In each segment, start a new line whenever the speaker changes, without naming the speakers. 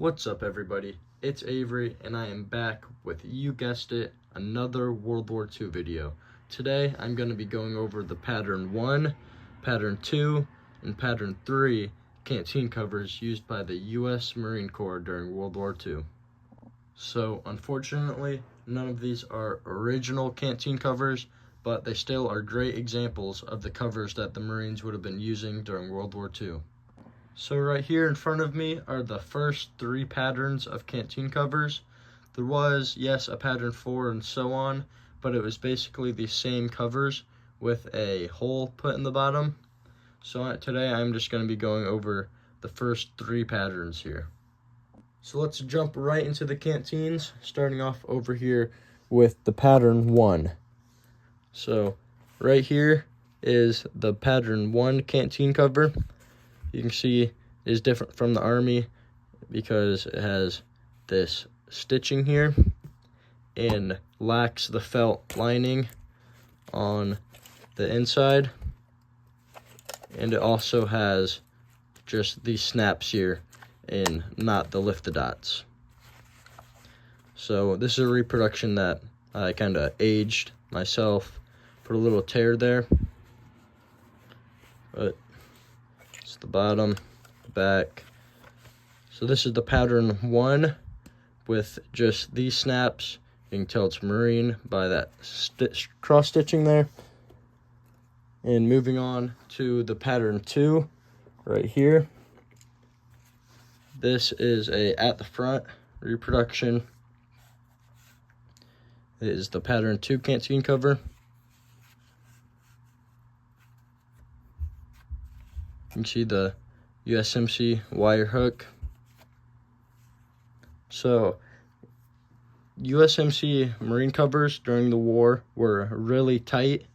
What's up, everybody? It's Avery, and I am back with, you guessed it, another World War II video. Today, I'm going to be going over the Pattern 1, Pattern 2, and Pattern 3 canteen covers used by the U.S. Marine Corps during World War II. So, unfortunately, none of these are original canteen covers, but they still are great examples of the covers that the Marines would have been using during World War II. So right here in front of me are the first three patterns of canteen covers. There was, yes, a pattern 4 and so on, but it was basically the same covers with a hole put in the bottom. So today I'm just going to be going over the first three patterns here. So let's jump right into the canteens, starting off over here with the pattern 1. So right here is the pattern 1 canteen cover. You can see it is different from the Army because it has this stitching here and lacks the felt lining on the inside. And it also has just these snaps here and not the lift the dots. So this is a reproduction that I kind of aged myself, put a little tear there, but it's the bottom, back. So this is the pattern 1 with just these snaps. You can tell it's Marine by that cross stitching there. And moving on to the pattern 2 right here. This is a at the front reproduction. It is the pattern 2 canteen cover. You can see the USMC wire hook. So USMC Marine covers during the war were really tight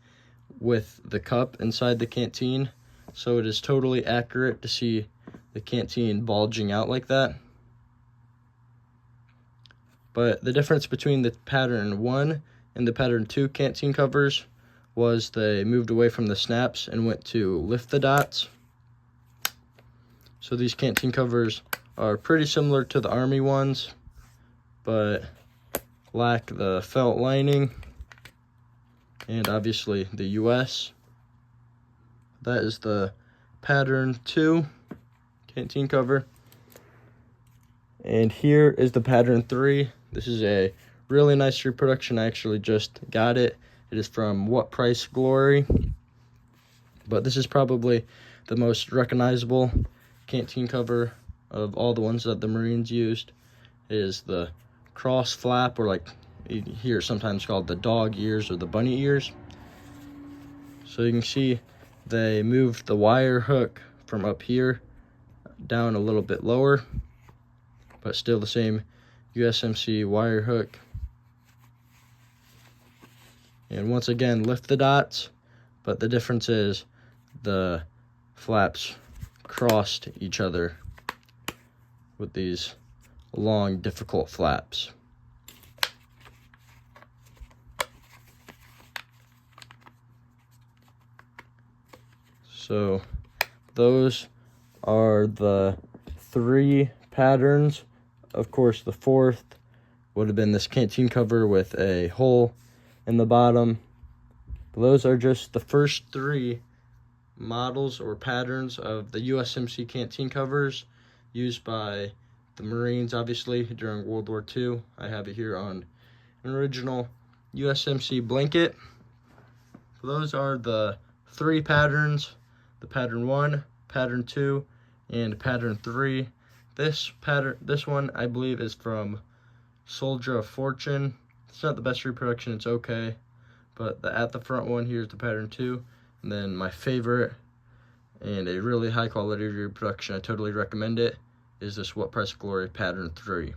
with the cup inside the canteen, so it is totally accurate to see the canteen bulging out like that. But the difference between the pattern 1 and the pattern 2 canteen covers was they moved away from the snaps and went to lift the dots. So these canteen covers are pretty similar to the Army ones, but lack the felt lining and obviously the US. That is the pattern 2 canteen cover. And here is the pattern 3. This is a really nice reproduction. I actually just got it. It is from What Price Glory. But this is probably the most recognizable canteen cover of all the ones that the Marines used. It is the cross flap, or like you hear sometimes called the dog ears or the bunny ears. So you can see they moved the wire hook from up here down a little bit lower, but still the same USMC wire hook. And once again, lift the dots, but the difference is the flaps crossed each other with these long, difficult flaps. So those are the three patterns. Of course, the fourth would have been this canteen cover with a hole in the bottom. But those are just the first three models or patterns of the USMC canteen covers used by the Marines, obviously, during World War II. I have it here on an original USMC blanket. So those are the three patterns: the pattern 1, pattern 2, and pattern 3. This one, I believe, is from Soldier of Fortune. It's not the best reproduction, it's okay. But the at the front one here is the pattern 2. And then my favorite and a really high quality reproduction, I totally recommend it, is this What Price Glory pattern 3.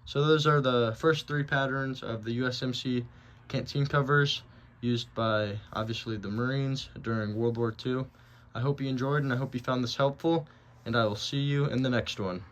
So those are the first three patterns of the USMC canteen covers used by, obviously, the Marines during World War II. I hope you enjoyed, and I hope you found this helpful, and I will see you in the next one.